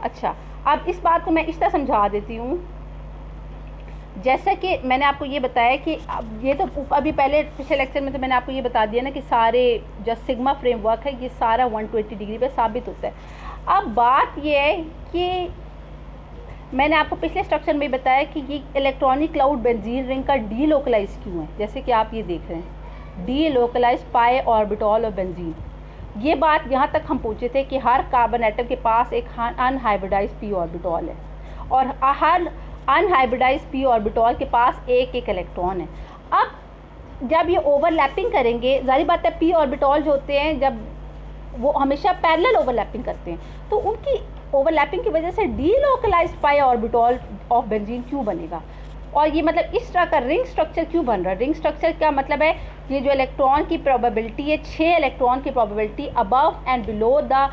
अच्छा, अब इस बात को मैं इस तरह समझा देती हूँ। जैसा कि मैंने आपको ये बताया कि अब ये तो अभी पहले पिछले लेक्चर में तो मैंने आपको ये बता दिया ना कि सारे जो सिग्मा फ्रेमवर्क है ये सारा 120 डिग्री पे साबित होता है। अब बात ये है कि मैंने आपको पिछले स्ट्रक्चर में बताया कि ये इलेक्ट्रॉनिक क्लाउड बेंजीन रिंग का डी लोकलाइज क्यों है। जैसे कि आप ये देख रहे हैं, डी लोकलाइज पाई ऑर्बिटॉल और बेंजीन। ये बात यहाँ तक हम पूछे थे कि हर कार्बन एटम के पास एक अनहाइब्रिडाइज पी ऑर्बिटॉल है और हर अनहाइब्रिडाइज पी ऑर्बिटॉल के पास एक एक इलेक्ट्रॉन है। अब जब ये ओवरलैपिंग करेंगे, जाहिर बात है पी ऑर्बिटॉल जो होते हैं जब वो हमेशा पैरेलल ओवरलैपिंग करते हैं, तो उनकी ओवरलैपिंग की वजह से delocalised pi orbital of benzene क्यों बनेगा। और ये मतलब इस तरह का रिंग स्ट्रक्चर क्यों बन रहा है। रिंग स्ट्रक्चर का मतलब है ये जो इलेक्ट्रॉन की प्रोबेबिलिटी है, 6 इलेक्ट्रॉन की probability above and below the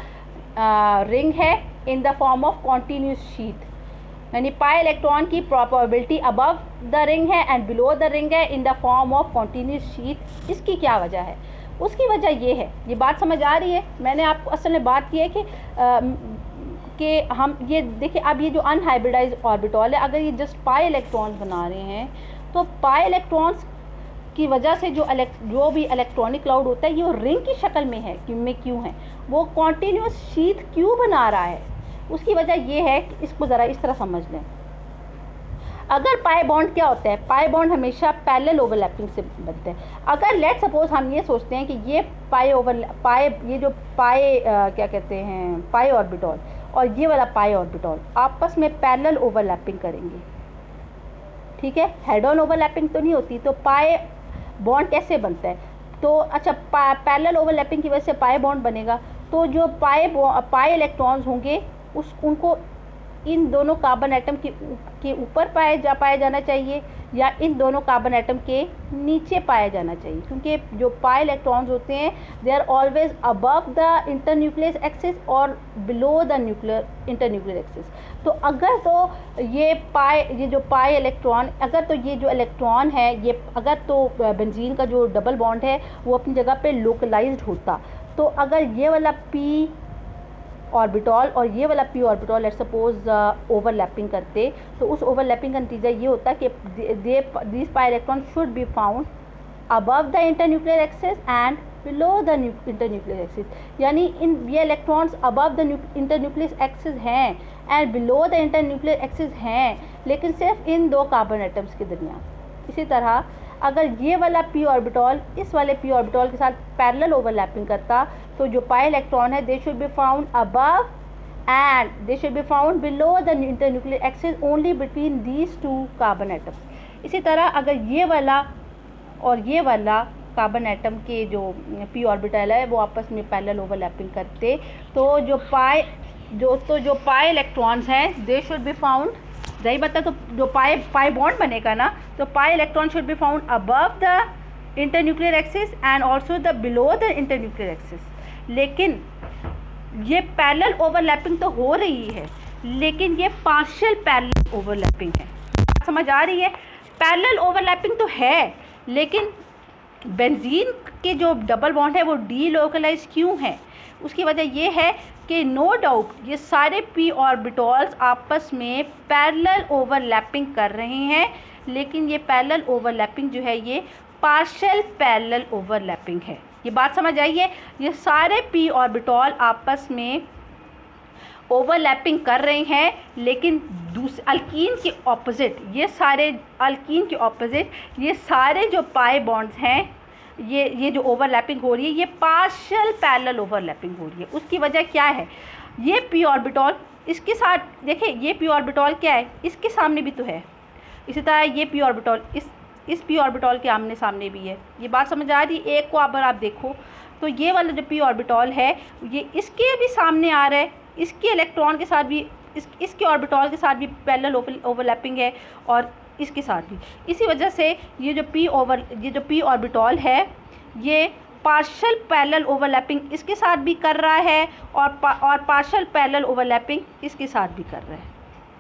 ring है in the form of continuous sheet, यानी पाई इलेक्ट्रॉन की प्रोबेबिलिटी अबव द रिंग है एंड बिलो द रिंग है in the form of continuous sheet. इसकी क्या वजह है? उसकी वजह ये है, ये बात समझ आ रही है। मैंने आपको असल में बात की है कि हम ये देखिए, अब ये जो अनहाइब्रिडाइज ऑर्बिटॉल है, अगर ये जस्ट पाई इलेक्ट्रॉन्स बना रहे हैं तो पाई इलेक्ट्रॉन्स की वजह से जो भी इलेक्ट्रॉनिक क्लाउड होता है ये रिंग की शक्ल में है क्यों है, वो कॉन्टीन्यूस शीट क्यों बना रहा है। उसकी वजह ये है कि इसको ज़रा इस तरह समझ लें। अगर पाई बॉन्ड क्या होता है, पाई बॉन्ड हमेशा पैरेलल ओवरलैपिंग से बनता है। अगर लेट सपोज हम ये सोचते हैं कि ये ये जो क्या कहते हैं पाई ऑर्बिटॉल और ये वाला पाई ऑर्बिटॉल आपस में पैरेलल ओवरलैपिंग करेंगे, ठीक है, हेड ऑन ओवरलैपिंग तो नहीं होती। तो पाई बॉन्ड कैसे बनता है? तो अच्छा, पैरेलल ओवरलैपिंग की वजह से पाई बॉन्ड बनेगा। तो जो पाई इलेक्ट्रॉन्स होंगे उनको इन दोनों कार्बन एटम के ऊपर पाया जाना चाहिए या इन दोनों कार्बन एटम के नीचे पाया जाना चाहिए, क्योंकि जो पाई इलेक्ट्रॉन्स होते हैं they are always above the internucleus axis और बिलो द इंटरन्यूक्लियर एक्सिस। तो अगर तो ये जो पाई इलेक्ट्रॉन, अगर तो ये जो इलेक्ट्रॉन है ये अगर तो बेंजीन का जो डबल बॉन्ड है वो अपनी जगह पे लोकलाइज्ड होता, तो अगर ये वाला पी ऑर्बिटॉल और ये वाला P orbital let's suppose overlapping करते, तो उस ओवरलैपिंग का नतीजा ये होता कि this pi electron should be found above the internuclear axis and below the internuclear axis, यानी ये electrons above the internuclear axis हैं and below the internuclear axis हैं, लेकिन सिर्फ इन दो कार्बन एटम्स के दरमियान। इसी तरह अगर ये वाला पी ऑर्बिटॉल इस वाले पी ऑर्बिटॉल के साथ पैरेलल ओवरलैपिंग करता, तो जो पाई इलेक्ट्रॉन है they should be found above and they should be found below the internuclear axis only between these two carbon atoms. इसी तरह अगर ये वाला और ये वाला कार्बन एटम के जो पी ऑर्बिटल है वो आपस में पैरेलल ओवरलैपिंग करते, तो जो पाई इलेक्ट्रॉन्स हैं दे शुड बी फाउंड, सही बता, तो जो पाई बॉन्ड बनेगा ना, तो पाई electron should be found above the internuclear axis and also the below the internuclear axis. लेकिन ये पैरेलल ओवरलैपिंग तो हो रही है, लेकिन ये पार्शियल पैरेलल ओवरलैपिंग है। समझ आ रही है? पैरेलल ओवरलैपिंग तो है, लेकिन बेंजीन के जो डबल बॉन्ड है वो डीलोकलाइज क्यों है? उसकी वजह ये है कि नो डाउट ये सारे पी ऑर्बिटॉल्स आपस में पैरेलल ओवरलैपिंग कर रहे हैं, लेकिन ये पैरेलल ओवरलैपिंग जो है ये पार्शियल पैरेलल ओवरलैपिंग है। ये बात समझ आई है? ये सारे पी ऑर्बिटॉल आपस में ओवरलैपिंग कर रहे हैं, लेकिन अल्कीन के ऑपोजिट, ये सारे अल्कीन के ऑपोजिट ये सारे जो पाई बॉन्ड्स हैं ये जो ओवरलैपिंग हो रही है ये पार्शियल पैरेलल ओवरलैपिंग हो रही है। उसकी वजह क्या है? ये पी ऑर्बिटॉल इसके साथ देखिए, ये पी ऑर्बिटॉल क्या है, इसके सामने भी तो है। इसी तरह ये पी ऑर्बिटॉल इस पी ऑर्बिटॉल के आमने सामने भी है। ये बात समझ आ रही है? एक को अगर आप देखो तो ये वाला जो पी ऑर्बिटॉल है ये इसके भी सामने आ रहा है, इसके इलेक्ट्रॉन के साथ भी इसके ऑर्बिटॉल के साथ भी पैरेलल ओवरलैपिंग है और इसके साथ भी। इसी वजह से ये जो पी ऑर्बिटॉल है ये पार्शियल पैरेलल ओवरलैपिंग इसके साथ भी कर रहा है और पार्शियल पैरेलल ओवरलैपिंग इसके साथ भी कर रहा है।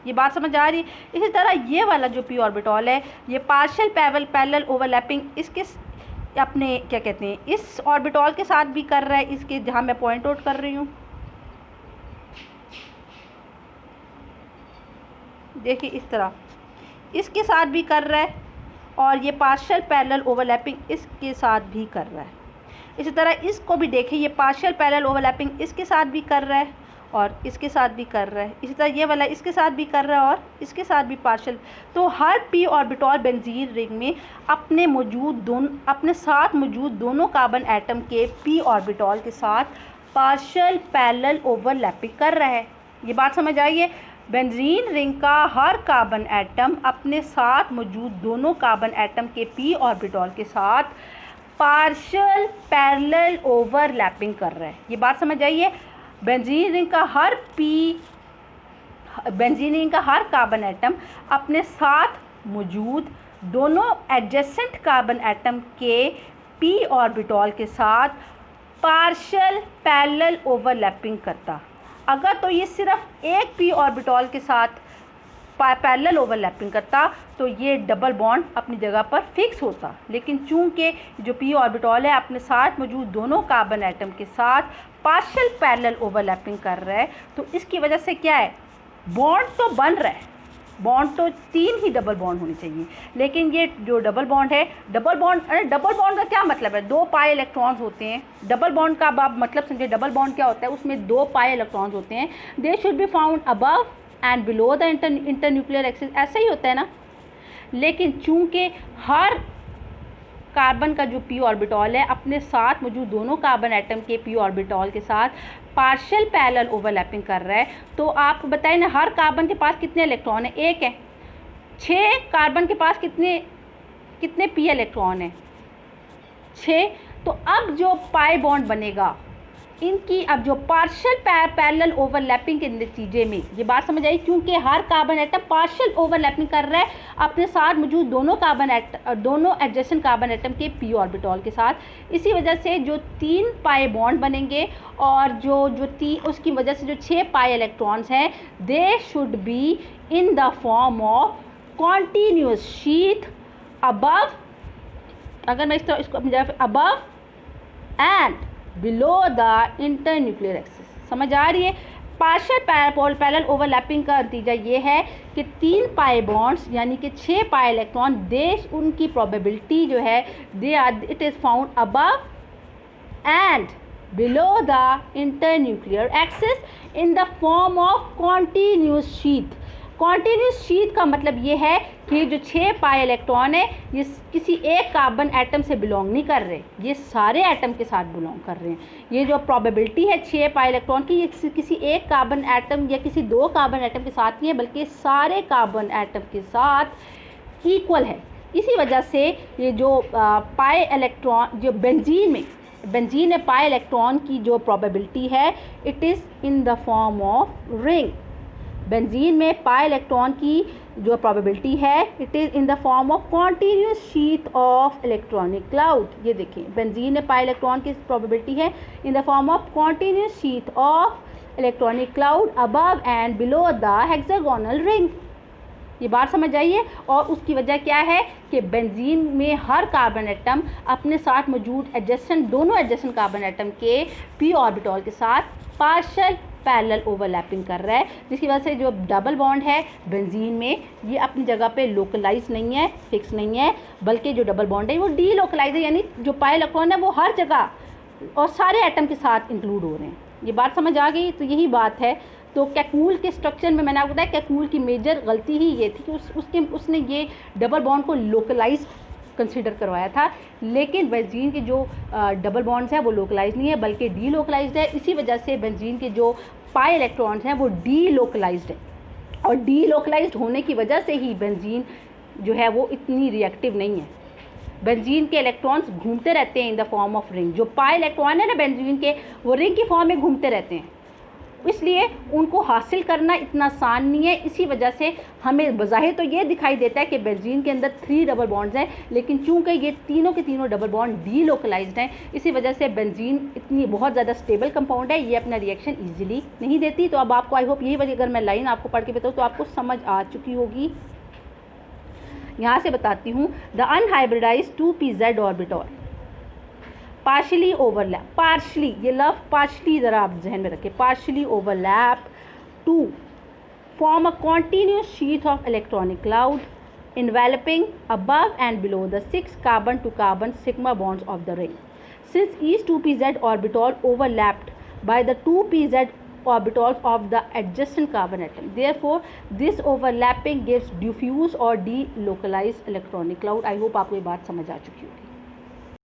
ये बात समझ आ रही है? इसी तरह ये वाला जो पी ऑर्बिटॉल है ये पार्शियल पैरेलल ओवरलैपिंग इसके अपने क्या कहते हैं इस ऑर्बिटॉल के साथ भी कर रहा है, इसके जहाँ मैं पॉइंट आउट कर रही हूँ। देखिए इस तरह इसके साथ भी कर रहा है, और ये पार्शियल पैरेलल ओवरलैपिंग इसके साथ भी कर रहा है। इसी तरह इसको भी देखिए, ये पार्शियल पैरेलल ओवरलैपिंग इसके साथ भी कर रहा है और इसके साथ भी कर रहा है। इसी तरह ये वाला इसके साथ भी कर रहा है और इसके साथ भी पार्शियल। तो हर पी ऑर्बिटल बेंजीन रिंग में अपने साथ मौजूद दोनों कार्बन एटम के पी ऑर्बिटल के साथ पार्शियल पैरेलल ओवरलैपिंग कर रहा है। ये बात समझ आई है? बेंजीन रिंग का हर कार्बन एटम अपने साथ मौजूद दोनों कार्बन एटम के पी ऑर्बिटल के साथ पार्शियल पैरेलल ओवरलैपिंग कर रहा है। ये बात समझ आई है? बेंजीन रिंग का हर कार्बन एटम अपने साथ मौजूद दोनों एडजेसेंट कार्बन एटम के पी ऑर्बिटल के साथ पार्शियल पैरेलल ओवरलैपिंग करता। अगर तो ये सिर्फ एक पी ऑर्बिटल के साथ पैरेलल ओवरलैपिंग करता तो ये डबल बॉन्ड अपनी जगह पर फिक्स होता, लेकिन चूंकि जो पी ऑर्बिटल है अपने साथ मौजूद दोनों कार्बन एटम के साथ पार्शियल पैरेलल ओवरलैपिंग कर रहा है, तो इसकी वजह से क्या है, बॉन्ड तो बन रहा है, बॉन्ड तो 3 ही डबल बॉन्ड होनी चाहिए, लेकिन ये जो डबल बॉन्ड है, डबल बॉन्ड का क्या मतलब है, 2 पाई इलेक्ट्रॉन्स होते हैं। डबल बॉन्ड का आप मतलब समझे, डबल बॉन्ड क्या होता है, उसमें 2 पाई इलेक्ट्रॉन्स होते हैं। They should be found above and below the internuclear axis, ऐसा ही होता है ना। लेकिन चूंकि हर कार्बन का जो पी ऑर्बिटल है अपने साथ मौजूद दोनों कार्बन एटम के पी ऑर्बिटल के साथ पार्शियल पैरेलल ओवरलैपिंग कर रहा है, तो आप बताएं ना, हर कार्बन के पास कितने इलेक्ट्रॉन है? 1 है। 6 कार्बन के पास कितने पी इलेक्ट्रॉन है? 6। तो अब जो पाई बॉन्ड बनेगा इनकी, अब जो पार्शियल पैरेलल ओवरलैपिंग के नतीजे में, ये बात समझ आई, क्योंकि हर कार्बन एटम पार्शियल ओवरलैपिंग कर रहा है अपने साथ मौजूद दोनों एडजेसेंट कार्बन एटम के पी ऑर्बिटल के साथ। इसी वजह से जो 3 पाई बॉन्ड बनेंगे और उसकी वजह से जो 6 पाई इलेक्ट्रॉन्स हैं, they should be in the form of continuous sheath above, अगर मैं इसको above and below the internuclear axis. समझ आ रही है? पार्शियल पैरेलल ओवरलैपिंग का नतीजा ये है कि 3 पाई बॉन्ड्स यानी कि 6 पाई इलेक्ट्रॉन, उनकी प्रोबेबिलिटी जो है it is found above and below the internuclear axis in the form of continuous sheath. Continuous sheath का मतलब ये है कि जो 6 पाई इलेक्ट्रॉन है ये किसी एक कार्बन एटम से बिलोंग नहीं कर रहे, ये सारे एटम के साथ बिलोंग कर रहे हैं। ये जो प्रोबेबिलिटी है 6 पाई इलेक्ट्रॉन की, ये किसी एक कार्बन एटम या किसी 2 कार्बन एटम के साथ नहीं है, बल्कि सारे कार्बन एटम के साथ इक्वल है। इसी वजह से ये जो पाई इलेक्ट्रॉन, जो बेंजीन में पाई इलेक्ट्रॉन की जो प्रोबेबिलिटी है, it is in the form of ring. Benzene में पाई इलेक्ट्रॉन की जो प्रोबेबिलिटी है, it is in the form of continuous sheath of electronic cloud. ये देखिए, बेंजीन में पाई इलेक्ट्रॉन की प्रोबेबिलिटी है in the form of continuous sheath of electronic cloud above and below the hexagonal ring. ये बात समझ आइए। और उसकी वजह क्या है कि बेंजीन में हर कार्बन एटम अपने साथ मौजूद दोनों एडजेसेंट कार्बन एटम के पी ऑर्बिटल के साथ पार्शियल पैरेलल ओवरलैपिंग कर रहा है, जिसकी वजह से जो डबल बॉन्ड है बेंजीन में, ये अपनी जगह पे लोकलाइज नहीं है, फिक्स नहीं है, बल्कि जो डबल बॉन्ड है वो डी लोकलाइज है, यानी जो पाई इलेक्ट्रॉन है वो हर जगह और सारे एटम के साथ इंक्लूड हो रहे हैं। ये बात समझ आ गई? तो यही बात है। तो कैकूल के स्ट्रक्चर में मैंने आपको बताया, कैकूल की मेजर गलती ही ये थी कि उसने ये डबल बॉन्ड को लोकलाइज कंसीडर करवाया था, लेकिन बेंजीन के जो डबल बॉन्ड्स हैं वो लोकलाइज नहीं है बल्कि डी लोकलाइज्ड है। इसी वजह से बेंजीन के जो पाई इलेक्ट्रॉन्स हैं वो डी लोकलाइज्ड है, और डी लोकलाइज्ड होने की वजह से ही बेंजीन जो है वो इतनी रिएक्टिव नहीं है। बेंजीन के इलेक्ट्रॉन्स घूमते रहते हैं इन द फॉर्म ऑफ रिंग। जो पाई इलेक्ट्रॉन है ना बेंजीन के, वो रिंग की फॉर्म में घूमते रहते हैं, इसलिए उनको हासिल करना इतना आसान नहीं है। इसी वजह से हमें बज़ाहिर तो ये दिखाई देता है कि बेंजीन के अंदर 3 डबल बॉन्ड्स हैं, लेकिन चूंकि ये तीनों के तीनों डबल बॉन्ड डी लोकलाइज्ड हैं, इसी वजह से बेंजीन इतनी बहुत ज़्यादा स्टेबल कंपाउंड है, ये अपना रिएक्शन ईजिली नहीं देती। तो अब आपको आई होप यही वजह, अगर मैं लाइन आपको पढ़ के बताऊँ तो आपको समझ आ चुकी होगी। यहाँ से बताती हूँ, the unhybridised 2pz orbital partially overlap, partially, ये लव पार्शली ज़रा आप जहन में रखें, partially overlap 2 form a continuous sheath of electronic cloud enveloping above and below the 6 carbon to carbon sigma bonds of the ring. Since each 2pz orbital overlapped by the 2pz orbitals of the adjacent carbon atom, therefore this overlapping gives diffuse or delocalized electronic cloud. I hope आपको ये बात समझ आ चुकी होगी.